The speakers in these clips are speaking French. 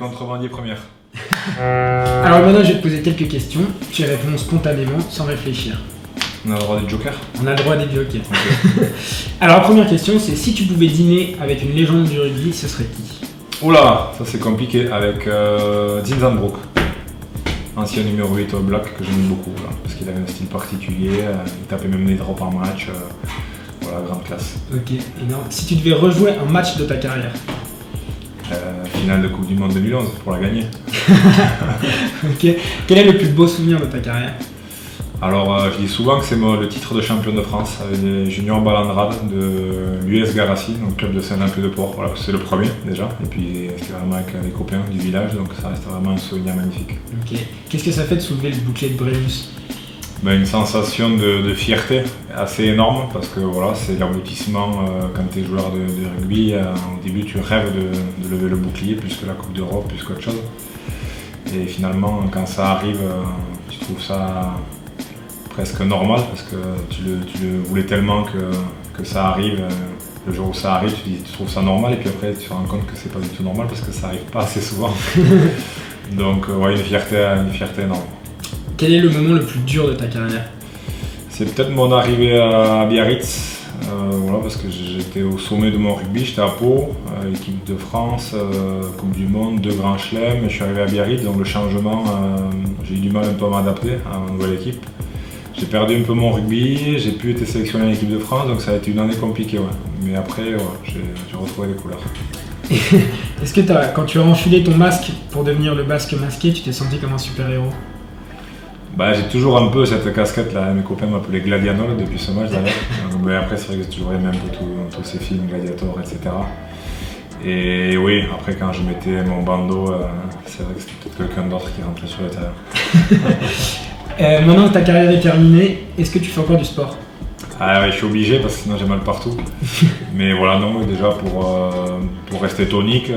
contrebandier première. Alors maintenant, je vais te poser quelques questions. Tu réponds spontanément, sans réfléchir. On a le droit des jokers. On a le droit des jokers. Okay. Alors la première question, c'est si tu pouvais dîner avec une légende du rugby, ce serait qui? Oula, ça c'est compliqué. Avec Dean Zandbrook, ancien numéro 8 au Black, que j'aime beaucoup, là, parce qu'il avait un style particulier, il tapait même des drops en match. Voilà, grande classe. Ok, énorme. Si tu devais rejouer un match de ta carrière? Finale de Coupe du Monde 2011 pour la gagner. Ok. Quel est le plus beau souvenir de ta carrière? Alors, je dis souvent que c'est le titre de champion de France avec les juniors Balandrade de l'US Garassi, donc club de Saint-Lin-Pied-de-Port. Voilà, c'est le premier déjà. Et puis c'était vraiment avec les copains du village, donc ça reste vraiment un souvenir magnifique. Ok. Qu'est-ce que ça fait de soulever le bouclier de Brennus? Une sensation de fierté assez énorme parce que voilà, c'est l'aboutissement quand tu es joueur de rugby. Au début, tu rêves de lever le bouclier plus que la Coupe d'Europe, plus qu'autre chose. Et finalement, quand ça arrive, tu trouves ça presque normal parce que tu le voulais tellement que ça arrive. Le jour où ça arrive, tu trouves ça normal et puis après, tu te rends compte que c'est pas du tout normal parce que ça arrive pas assez souvent. Donc, ouais, une fierté énorme. Quel est le moment le plus dur de ta carrière? C'est peut-être mon arrivée à Biarritz, voilà, parce que j'étais au sommet de mon rugby, j'étais à Pau, équipe de France, Coupe du Monde, 2 grands chelems, et je suis arrivé à Biarritz, donc le changement, j'ai eu du mal un peu à m'adapter à une nouvelle équipe. J'ai perdu un peu mon rugby, j'ai pu être sélectionné en équipe de France, donc ça a été une année compliquée, ouais. Mais après, ouais, j'ai retrouvé les couleurs. Est-ce que quand tu as enfilé ton masque pour devenir le basque masqué, tu t'es senti comme un super-héros? J'ai toujours un peu cette casquette là, mes copains m'appelaient Gladianol depuis ce match d'ailleurs. Mais après c'est vrai que j'ai toujours aimé un peu tous ces films, Gladiator, etc. Et oui, après quand je mettais mon bandeau, c'est vrai que c'était peut-être quelqu'un d'autre qui rentrait sur le terrain. Maintenant que ta carrière est terminée, est-ce que tu fais encore du sport? Ah ouais, je suis obligé parce que sinon j'ai mal partout. Mais voilà, non, déjà pour rester tonique,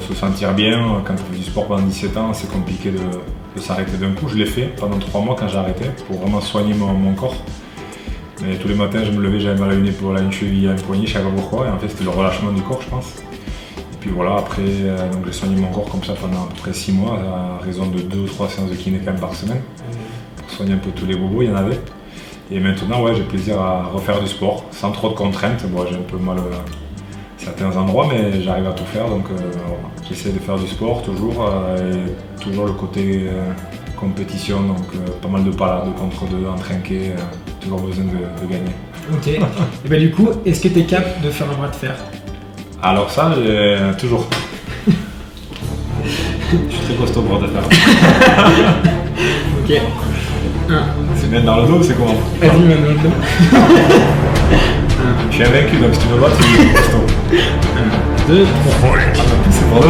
se sentir bien, quand tu fais du sport pendant 17 ans, c'est compliqué de s'arrêter d'un coup. Je l'ai fait pendant 3 mois quand j'ai arrêté pour vraiment soigner mon corps. Mais tous les matins, je me levais, j'avais mal à une épaule, à une cheville, à une poignée, je savais pas pourquoi. Et en fait, c'était le relâchement du corps, je pense. Et puis voilà, après, donc j'ai soigné mon corps comme ça pendant à peu près 6 mois, à raison de 2 ou 3 séances de kiné quand même par semaine. Pour soigner un peu tous les bobos, il y en avait. Et maintenant, ouais, j'ai plaisir à refaire du sport, sans trop de contraintes. Bon, j'ai un peu mal à certains endroits, mais j'arrive à tout faire. Donc, j'essaie de faire du sport toujours, et toujours le côté compétition. Donc, pas mal de palades contre 2, en trinqué, toujours besoin de gagner. Ok. Et du coup, est-ce que tu es capable de faire un bras de fer? Alors ça, toujours. Je suis très costaud bras de fer. Ok. C'est bien dans le dos ou c'est comment? Vas-y, mets dans le dos. Je suis invaincu, donc si tu veux battre, c'est costaud. 1, 2, 3. C'est pour deux.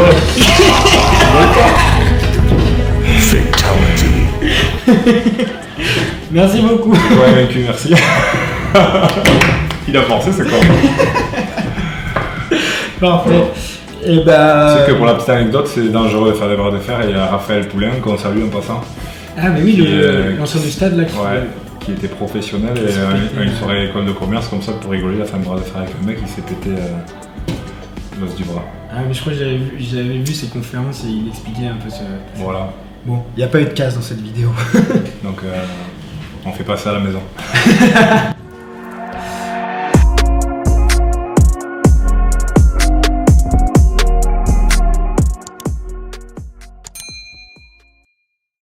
Fatality. Merci beaucoup. Ouais, invaincu, merci. Il a forcé, c'est quoi? Parfait. Et Tu sais que pour la petite anecdote, c'est dangereux de faire des bras de fer. Et il y a Raphaël Poulain, qu'on salue en passant. Ah, mais oui, l'ancien du stade là qui était professionnel et à une soirée école de commerce comme ça pour rigoler, il a fait un bras de fer avec un mec, il s'est pété l'os du bras. Ah, mais je crois que j'avais vu ses conférences et il expliquait un peu ce. Voilà. Bon, il n'y a pas eu de casse dans cette vidéo. Donc on fait passer à la maison.